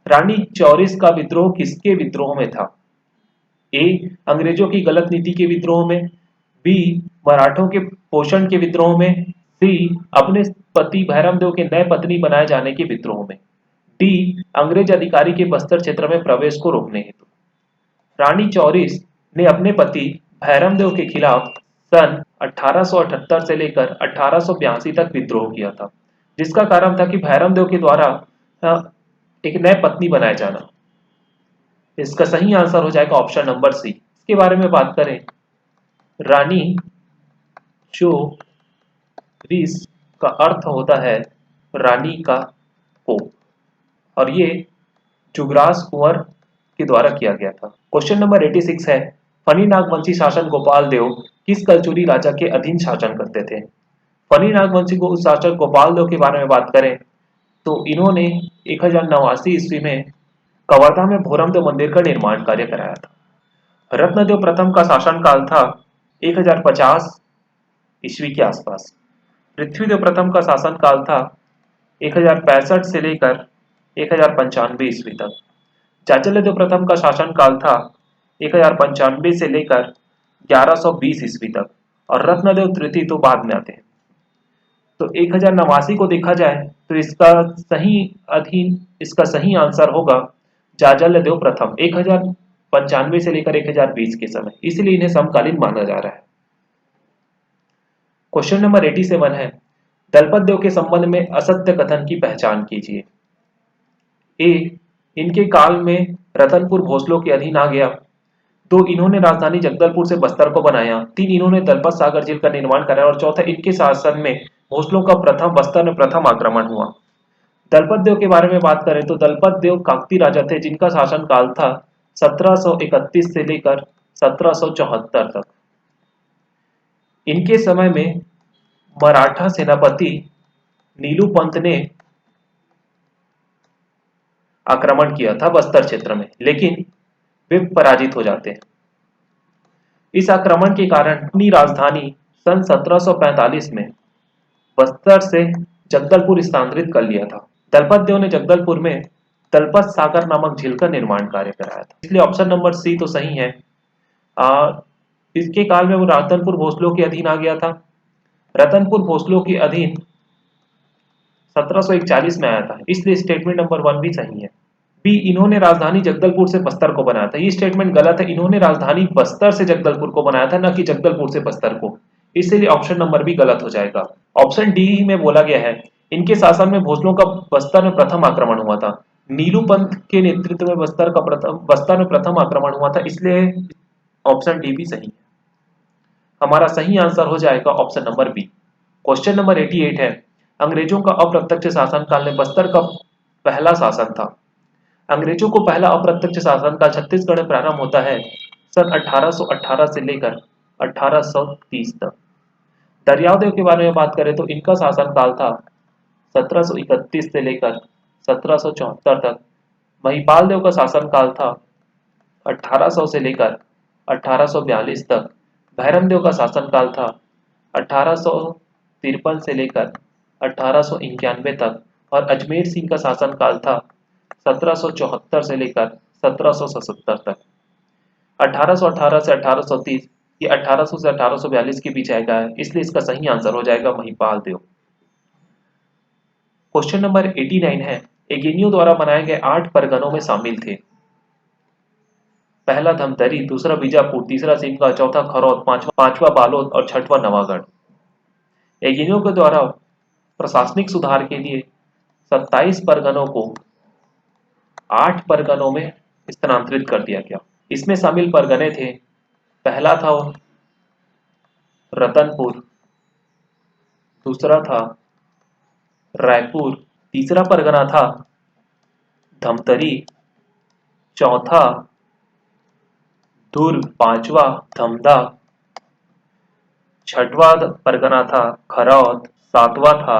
रानी चौरिस का विद्रोह किसके विद्रोह में था? ए, अंग्रेजों की गलत नीति के विद्रोह में, बी, मराठों के पोषण के विद्रोह में, सी, अपने पति भैरमदेव के नए पत्नी बनाए जाने के विद्रोह में, डी, अंग्रेज अधिकारी के बस्तर क्षेत्र में प्रवेश को रोकने हेतु। रानी चौरिस ने अपने पति भैरमदेव के खिलाफ सन 1878 से लेकर 1882 तक विद्रोह किया था, जिसका कारण था कि भैरमदेव के द्वारा एक नए पत्नी बनाए जाना। इसका सही आंसर हो जाएगा ऑप्शन नंबर सी। इसके बारे में बात करें, रानी चौरिस का अर्थ होता है रानी का कोप, और ये जुगराज कुंवर के द्वारा किया गया था। क्वेश्चन नंबर 86 है, फनी नागवंशी शासन गोपाल देव किस कलचुरी राजा के अधीन शासन करते थे? फनी नागवंशी को शासक गोपाल देव के बारे में बात करें तो इन्होंने 1089 ईस्वी में कवर्धा में भोरमदेव मंदिर का निर्माण कार्य कराया था। रत्नदेव प्रथम का शासनकाल था 1050 ईस्वी के आसपास। पृथ्वीदेव प्रथम का शासनकाल था 1065 से लेकर 1095 ईस्वी तक। चाचल्यदेव प्रथम का शासनकाल था 1095 से लेकर 1120 ईस्वी तक, और रत्नदेव तृतीय तो बाद में आते हैं। तो 1089 को देखा जाए तो इसका सही आंसर होगा जाजल्यदेव प्रथम 1095 से लेकर 1020 के समय, इसलिए इन्हें समकालीन माना जा रहा है। क्वेश्चन नंबर 87 है, दलपत देव के संबंध में असत्य कथन की पहचान कीजिए। ए, इनके काल में रतनपुर भोसलों के अधीन आ गया। 2, इन्होंने राजधानी जगदलपुर से बस्तर को बनाया। 3, इन्होंने दलपत सागर झील का निर्माण कराया। और चौथा, इनके शासन में भोसलों का बस्तर में प्रथम आक्रमण हुआ। दलपत देव के बारे में बात करें तो दलपत देव काकती राजा थे, जिनका शासन काल था 1731 से लेकर 1774 तक। इनके समय में मराठा सेनापति नीलू पंत ने आक्रमण किया था बस्तर क्षेत्र में, लेकिन वे पराजित हो जाते हैं। इस आक्रमण के कारण अपनी राजधानी सन 1745 में बस्तर से जगदलपुर स्थानांतरित कर लिया था। दलपत देव ने जगदलपुर में दलपत सागर नामक झील का निर्माण कार्य कराया था, इसलिए ऑप्शन नंबर सी तो सही है। इसके काल में वो रतनपुर भोसलों के अधीन आ गया था। रतनपुर भोसलों के अधीन 1741 में आया था, इसलिए स्टेटमेंट नंबर 1 भी सही है। बी, इन्होंने राजधानी जगदलपुर से बस्तर को बनाया था, ये स्टेटमेंट गलत है। इन्होंने राजधानी बस्तर से जगदलपुर को बनाया था, न कि जगदलपुर से बस्तर को, इसलिए ऑप्शन नंबर बी गलत हो जाएगा। ऑप्शन डी में बोला गया है, इनके शासन में भोसलों का बस्तर में प्रथम आक्रमण हुआ था। नीलू पंत के नेतृत्व में बस्तर में प्रथम आक्रमण हुआ था, इसलिए ऑप्शन डी भी सही है। हमारा सही आंसर हो जाएगा option number B. Question number 88 है, अंग्रेजों का अप्रत्यक्ष शासनकाल में बस्तर का पहला शासन था। अंग्रेजों को पहला अप्रत्यक्ष शासनकाल छत्तीसगढ़ में प्रारंभ होता है सन 1818 से लेकर 1830 तक। दरियादेव के बारे में बात करें तो इनका शासनकाल था 1731 से लेकर 1774 तक। महिपाल देव का शासनकाल था 1800 से लेकर 1842 तक। भैरम देव का शासनकाल था 1853 से लेकर 1891 तक। और अजमेर सिंह का शासनकाल था 1774 से लेकर 1777 तक। 1818 से 1830 ये 1800 से 1842 के बीच आएगा है, इसलिए इसका सही आंसर हो जाएगा महिपाल देव। क्वेश्चन नंबर 89 है, एगेनियो द्वारा बनाए गए 8 परगनों में शामिल थे। पहला धमतरी, दूसरा बीजापुर, तीसरा सिमगा, चौथा खरौद, पांचवा बालोद और छठवां नवागढ़। एगेनियो के द्वारा प्रशासनिक सुधार के लिए 27 परगनों को 8 परगनों में स्थानांतरित कर दिया गया। इसमें शामिल परगने थे, पहला था रतनपुर, दूसरा था रायपुर, तीसरा परगना था धमतरी, चौथा दुर्ग, पांचवा धमधा, छठवां परगना था खरौद, सातवां था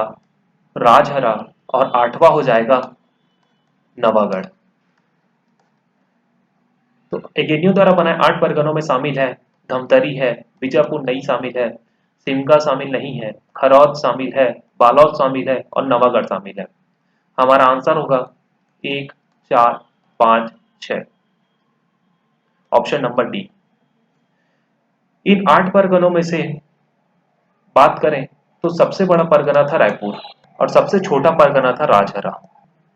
राजहरा और आठवां हो जाएगा नवागढ़। तो एगेनियो द्वारा बनाए 8 परगनों में शामिल है धमतरी है, बीजापुर नहीं शामिल है, सिमगा शामिल नहीं है, खरौद शामिल है, बालोद शामिल है और नवागढ़ शामिल है। हमारा आंसर होगा 1, 4, 5, 6, ऑप्शन नंबर डी। इन 8 परगनों में से बात करें तो सबसे बड़ा परगना था रायपुर और सबसे छोटा परगना था राजहरा।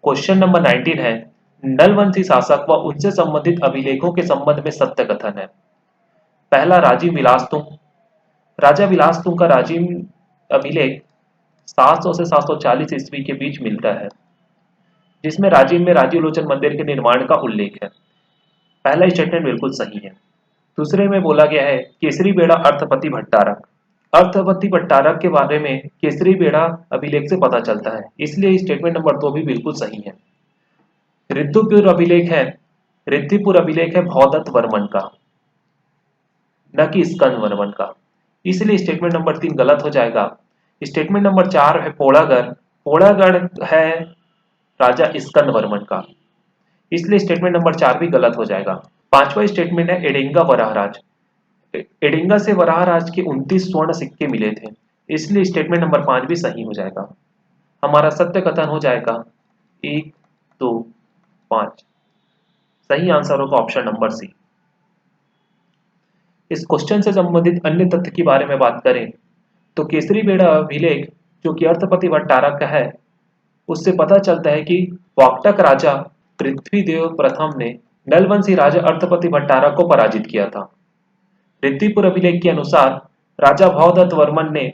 क्वेश्चन नंबर 19 है, नलवंशी शासक व उनसे संबंधित अभिलेखों के संबंध में सत्य कथन है। पहला राजीव विलासतुंग। राजा विलासतुंग का राजीव अभिलेख 700 से 740 ईस्वी के बीच मिलता है, जिसमें राजीव में राजीव लोचन मंदिर के निर्माण का उल्लेख है। पहला स्टेटमेंट बिल्कुल सही है। दूसरे में बोला गया है केसरी बेड़ा अर्थपति भट्टारक। अर्थपति भट्टारक के बारे में केसरी बेड़ा अभिलेख से पता चलता है, इसलिए स्टेटमेंट नंबर 2 भी बिल्कुल सही है। रिद्धिपुर अभिलेख है, रिद्धिपुर अभिलेख है भौदत्त वर्मन का, न कि स्कंद वर्मन का, इसलिए स्टेटमेंट नंबर 3 गलत हो जाएगा। स्टेटमेंट नंबर 4 है पोड़ागढ़, पोड़ागढ़ है राजा स्कंद वर्मन का, इसलिए स्टेटमेंट नंबर 4 भी गलत हो जाएगा। पांचवा स्टेटमेंट है एडिंगा वराहराज। एडिंगा से वराहराज के 29 स्वर्ण सिक्के मिले थे, इसलिए स्टेटमेंट नंबर 5 भी सही हो जाएगा। हमारा सत्य कथन हो जाएगा 1, 2, 5। सही आंसर होगा ऑप्शन नंबर सी। इस क्वेश्चन से संबंधित अन्य तथ्य के बारे में बात करें तो केसरी बेड़ा अभिलेख जो कि अर्थपति भट्टारक का है, उससे पता चलता है कि वाकटक राजा पृथ्वीदेव प्रथम ने नलवंशी राजा अर्थपति भट्टारक को पराजित किया था। रिद्धिपुर अभिलेख के अनुसार राजा भौदत्त वर्मन ने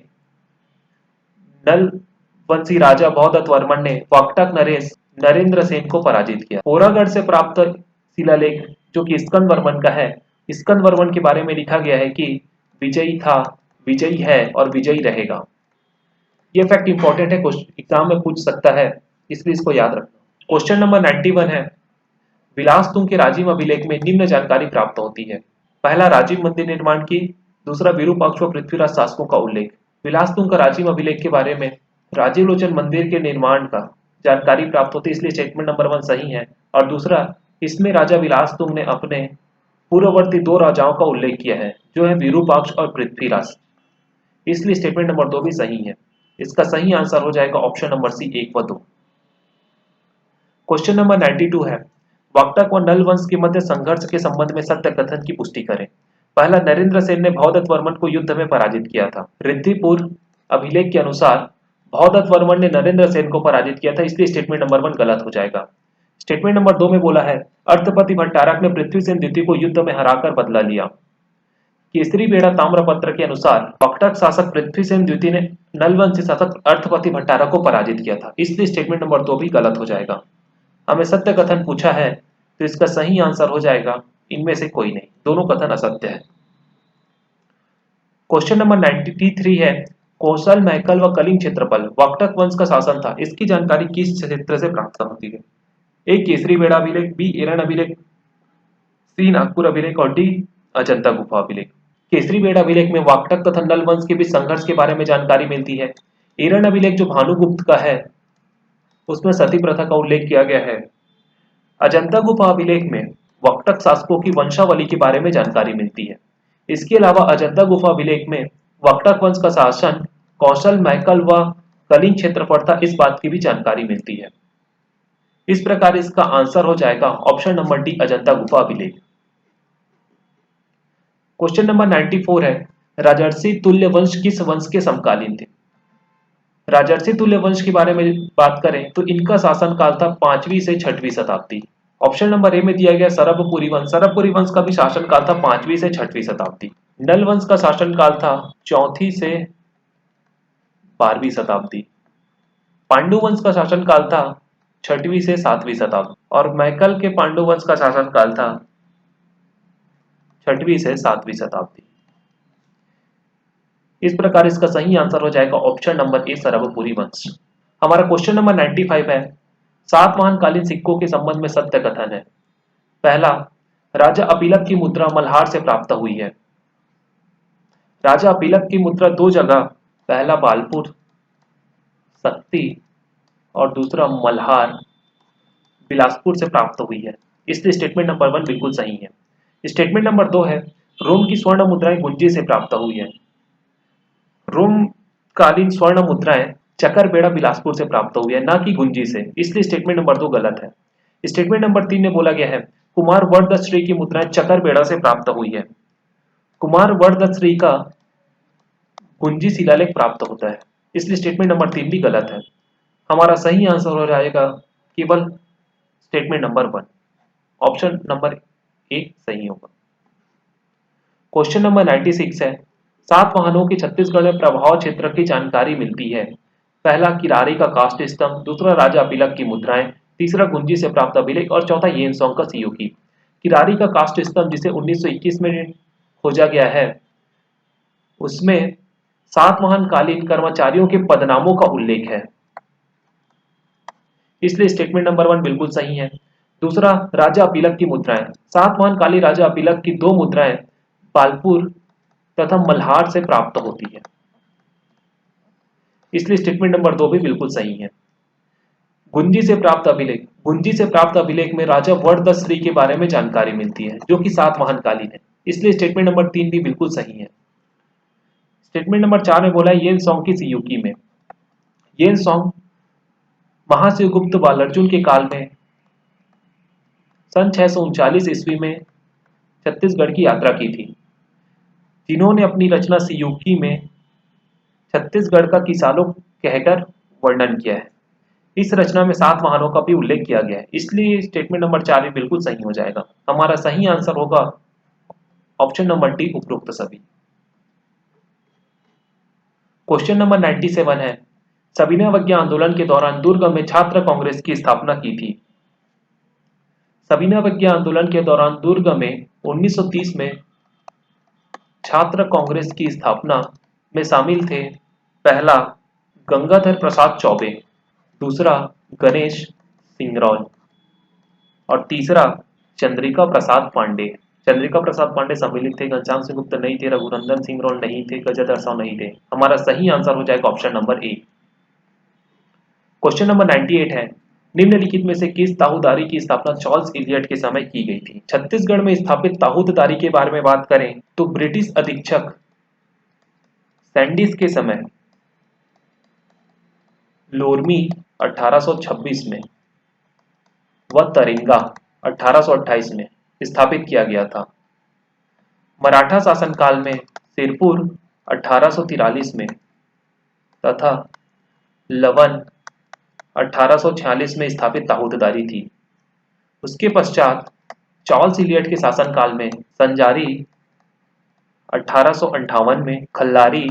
नलवंशी राजा भौदत्त वर्मन ने वाकटक नरेश नरेंद्र सेन को पराजित किया। पोरागढ़ से प्राप्त शिलालेख जो कि स्कंद वर्मन का है, स्कंद वर्मन के बारे में लिखा गया है कि विजयी था, विजयी है और विजयी रहेगा। ये फैक्ट इंपॉर्टेंट है, एग्जाम में पूछ सकता है, इसलिए इसको याद रखना। क्वेश्चन नंबर 91 है, विलासतुंग के राजीव अभिलेख में निम्न जानकारी प्राप्त होती है। पहला राजीव मंदिर निर्माण की, दूसरा विरूपाक्ष व पृथ्वीराज शासकों का उल्लेख। विलासतुंग का राजीव अभिलेख के बारे में राजीव लोचन मंदिर के निर्माण का जानकारी प्राप्त होती है, इसलिए स्टेटमेंट नंबर 1 सही है। और दूसरा, इसमें राजा विलासतुंग ने अपने पूर्ववर्ती 2 राजाओं का उल्लेख किया है, जो है विरूपाक्ष और पृथ्वीराज, इसलिए स्टेटमेंट नंबर 2 भी सही है। इसका सही आंसर हो जाएगा ऑप्शन नंबर सी 1 व 2। क्वेश्चन नंबर 92 है, वाकटक व नल वंश के मध्य संघर्ष के संबंध में सत्य कथन की पुष्टि करें। पहला, नरेंद्र सेन ने भौदत्त वर्मन को युद्ध में पराजित किया था। रिद्धिपुर अभिलेख के अनुसार भौदत्त वर्मन ने नरेंद्र सेन को पराजित किया था, इसलिए स्टेटमेंट नंबर 1 गलत हो जाएगा। स्टेटमेंट नंबर 2 में बोला है अर्थपति भट्टारक ने पृथ्वीसेन द्वितीय को युद्ध में हराकर बदला लिया। केसरी बेड़ा ताम्रपत्र के अनुसार वाकटक शासक पृथ्वीसेन द्वितीय ने नलवंशी शासक अर्थपति भट्टारक को पराजित किया था, इसलिए स्टेटमेंट नंबर 2 भी गलत हो जाएगा। हमें सत्य कथन पूछा है तो इसका सही आंसर हो जाएगा इनमें से कोई नहीं, दोनों कथन असत्य है। क्वेश्चन नंबर 93 है, कौशल, महकल व कलिंग क्षेत्रफल वाकटक वंश का शासन था, इसकी जानकारी किस क्षेत्र से प्राप्त होती है। ए केसरी बेड़ा अभिलेख, बी एरन अभिलेख, सी नागपुर अभिलेख और डी अजंता गुफा अभिलेख। केसरी बेड़ अभिलेख में वाकटक तथा नल वंश के बीच संघर्ष के बारे में जानकारी मिलती है। एरन अभिलेख जो भानुगुप्त का है उसमें सती प्रथा का उल्लेख किया गया है। अजंता गुफा अभिलेख में वाकटक शासकों की वंशावली के बारे में जानकारी मिलती है। इसके अलावा अजंता गुफा अभिलेख में वाकटक वंश का शासन कौशल, मैकल व कलिंग क्षेत्र पर था, इस बात की भी जानकारी मिलती है। इस प्रकार इसका आंसर हो जाएगा ऑप्शन नंबर डी, अजंता गुफा अभिलेख। क्वेश्चन नंबर 94 है, राजर्षि तुल्य वंश किस वंश के समकालीन थे? राजर्षि तुल्य वंश के बारे में बात करें तो इनका शासन काल था 5वीं से 6वीं शताब्दी। ऑप्शन नंबर ए में दिया गया सरबपुरी वंश। सरबपुरी वंश का भी शासन काल था 5वीं से 6वीं शताब्दी। नल वंश का शासन काल था 4वीं से 12वीं शताब्दी। पांडु वंश का शासन काल था 6वीं से 7वीं शताब्दी और मैकल के पांडु वंश का शासन काल था 6वीं से 7वीं शताब्दी। इस प्रकार इसका सही आंसर हो जाएगा ऑप्शन नंबर ए, सरबपुरी वंश। हमारा क्वेश्चन नंबर 95 है, सातवाहन कालीन सिक्कों के संबंध में सत्य कथन है। पहला, राजा अपीलक की मुद्रा मल्हार से प्राप्त हुई है। राजा अपीलक की मुद्रा दो जगह, पहला बालपुर शक्ति और दूसरा मल्हार बिलासपुर से प्राप्त हुई है, इसलिए स्टेटमेंट नंबर 1 बिल्कुल सही है। स्टेटमेंट नंबर 2 है, रोम की स्वर्ण मुद्राएं गुंजी से प्राप्त हुई है। रोम कालीन स्वर्ण मुद्राएं चकरबेड़ा बिलासपुर से प्राप्त हुई है, ना कि गुंजी से, इसलिए स्टेटमेंट नंबर 2 गलत है। स्टेटमेंट नंबर 3 में बोला गया है, कुमार वर्धश्री की मुद्राएं चकरबेड़ा से प्राप्त हुई है। कुमार वर्धश्री का गुंजी शिलालेख प्राप्त होता है, इसलिए स्टेटमेंट नंबर 3 भी गलत है। हमारा सही आंसर हो जाएगा केवल स्टेटमेंट नंबर 1, ऑप्शन नंबर ए सही होगा। क्वेश्चन नंबर 96 है, सातवाहनों के छत्तीसगढ़ में प्रभाव क्षेत्र की जानकारी मिलती है। पहला, किरारी का काष्ठ स्तंभ, दूसरा राजा अपीलक की मुद्राएं, तीसरा गुंजी से प्राप्त अभिलेख और चौथा येनसोंग का सियोकी। किरारी का काष्ठ स्तंभ जिसे 1921 में खोजा गया है, उसमें सातवाहन कालीन कर्मचारियों के पदनामों का उल्लेख है, इसलिए स्टेटमेंट नंबर 1 बिल्कुल सही है। दूसरा, राजा अपीलक की मुद्राएं, सातवाहन कालीन राजा अपीलक की दो मुद्राएं बालपुर तथा मल्हार से प्राप्त होती है, इसलिए स्टेटमेंट नंबर 2 भी बिल्कुल सही है। गुंजी से प्राप्त अभिलेख, गुंजी से प्राप्त अभिलेख में राजा वर्धश्री के बारे में जानकारी मिलती है जो कि सातवाहन कालीन है, इसलिए स्टेटमेंट नंबर 3 भी बिल्कुल सही है। स्टेटमेंट नंबर 4 में बोला है येनसोंग की सियूकी में। येनसोंग महाशिवगुप्त वालर्जुन के काल में सन 639 ईस्वी में छत्तीसगढ़ की यात्रा की थी, जिन्होंने अपनी रचना सियूकी में छत्तीसगढ़ का किसानों कहकर वर्णन किया है। इस रचना में सातवाहनों का भी उल्लेख किया गया है, इसलिए स्टेटमेंट नंबर 4 भी बिल्कुल सही हो जाएगा। हमारा सही आंसर होगा ऑप्शन नंबर डी, उपरोक्त सभी। क्वेश्चन नंबर 97 है, सविनय अवज्ञा आंदोलन के दौरान दुर्ग में छात्र कांग्रेस की स्थापना की थी। सविनय अवज्ञा आंदोलन के दौरान दुर्ग में 1930 में छात्र कांग्रेस की स्थापना में शामिल थे, पहला गंगाधर प्रसाद चौबे, दूसरा गणेश सिंगरौल और तीसरा चंद्रिका प्रसाद पांडे। चंद्रिका प्रसाद पांडे सम्मिलित थे, घनश्याम सिंह गुप्त नहीं थे, रघुनंदन सिंगरौल नहीं थे, गजाधर साव नहीं थे। हमारा सही आंसर हो जाएगा ऑप्शन नंबर ए। क्वेश्चन नंबर 98 है, निम्नलिखित में से किस ताहूदारी की स्थापना चार्ल्स इलियट के समय की गई थी? छत्तीसगढ़ में स्थापित ताहूदारी के बारे में बात करें तो ब्रिटिश अधीक्षक सैंडिस के समय लोरमी 1826 में व तरिंगा 1828 में स्थापित किया गया था। मराठा शासनकाल में सिरपुर 1843 में तथा लवन 1846 में स्थापित ताहूदारी थी। उसके पश्चात चार्ल्स इलियट के शासनकाल में संजारी 1858 में, खल्लारी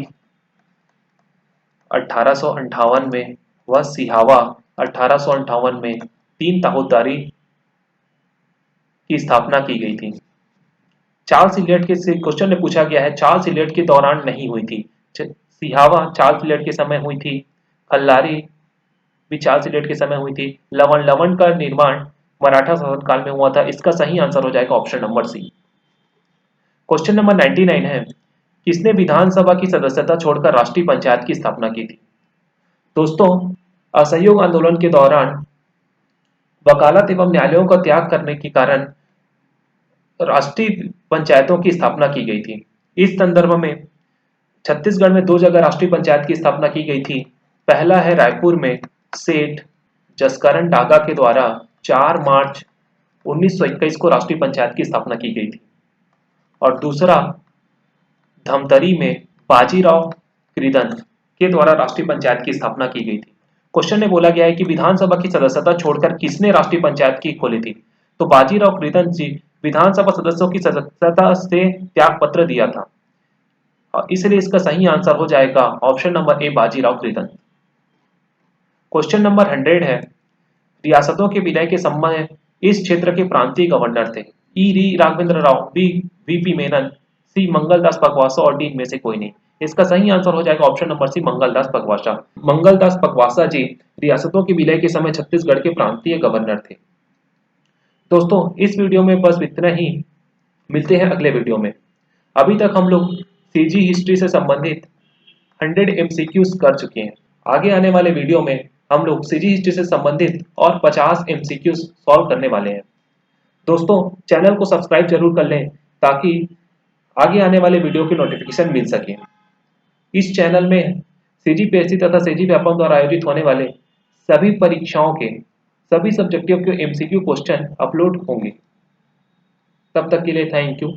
1858 में व सिहावा 1858 में तीन ताहूदारी की स्थापना की गई थी। चार्ल्स इलियट के से क्वेश्चन में पूछा गया है, चार्ल्स इलियट के दौरान नहीं हुई थी। सिहावा चार्ल्स इलियट के समय हुई थी, खल्लारी भी चार्ल्स इलियट के समय हुई थी, लवन का निर्माण मराठा शासनकाल में हुआ था। इसका सही आंसर हो जाएगा option number C. Question number 99 है, किसने विधानसभा की सदस्यता छोड़कर राष्ट्रीय पंचायत की स्थापना की थी? दोस्तों, असहयोग आंदोलन के दौरान वकालत एवं न्यायालयों का त्याग करने के कारण राष्ट्रीय पंचायतों की स्थापना की गई थी। इस संदर्भ में छत्तीसगढ़ में 2 जगह राष्ट्रीय पंचायत की स्थापना की गई थी। पहला है रायपुर में सेठ जसकरण डागा के द्वारा 4 मार्च 1921 को राष्ट्रीय पंचायत की स्थापना की गई थी, और दूसरा धमतरी में बाजीराव कृदन के द्वारा राष्ट्रीय पंचायत की स्थापना की गई थी। क्वेश्चन में बोला गया है कि विधानसभा की सदस्यता छोड़कर किसने राष्ट्रीय पंचायत की खोली थी? तो बाजीराव कृदन जी विधानसभा सदस्यों की सदस्यता से त्याग पत्र दिया था, और इसलिए इसका सही आंसर हो जाएगा option number A Bajirao Kridan. Question number 100 है, रियासतों के विलय के समय इस क्षेत्र के प्रांतीय गवर्नर थे? ई री राघवेंद्र राव, बी वीपी मेनन, सी मंगलदास पकवासा और डी इनमें से कोई नहीं। इसका सही आंसर हो जाएगा option number C Mangaldas Pakvasa. Mangaldas Pakvasa ji रियासतों के विलय के समय छत्तीसगढ़ के प्रांतीय गवर्नर थे। दोस्तों, इस वीडियो में बस इतना ही, मिलते हैं अगले वीडियो में। अभी तक हम लोग सीजी हिस्ट्री से संबंधित 100 एमसीक्यूज कर चुके हैं। आगे आने वाले वीडियो में हम लोग सीजी हिस्ट्री से संबंधित और 50 एमसीक्यूज सॉल्व करने वाले हैं। दोस्तों, चैनल को सब्सक्राइब जरूर कर लें ताकि आगे आने वाले वीडियो की नोटिफिकेशन मिल सके। इस चैनल में सीजीपीएससी तथा सीजी व्यापम द्वारा आयोजित होने वाले सभी परीक्षाओं के सभी सब्जेक्टिव के एमसीक्यू क्वेश्चन अपलोड होंगे। तब तक के लिए थैंक यू।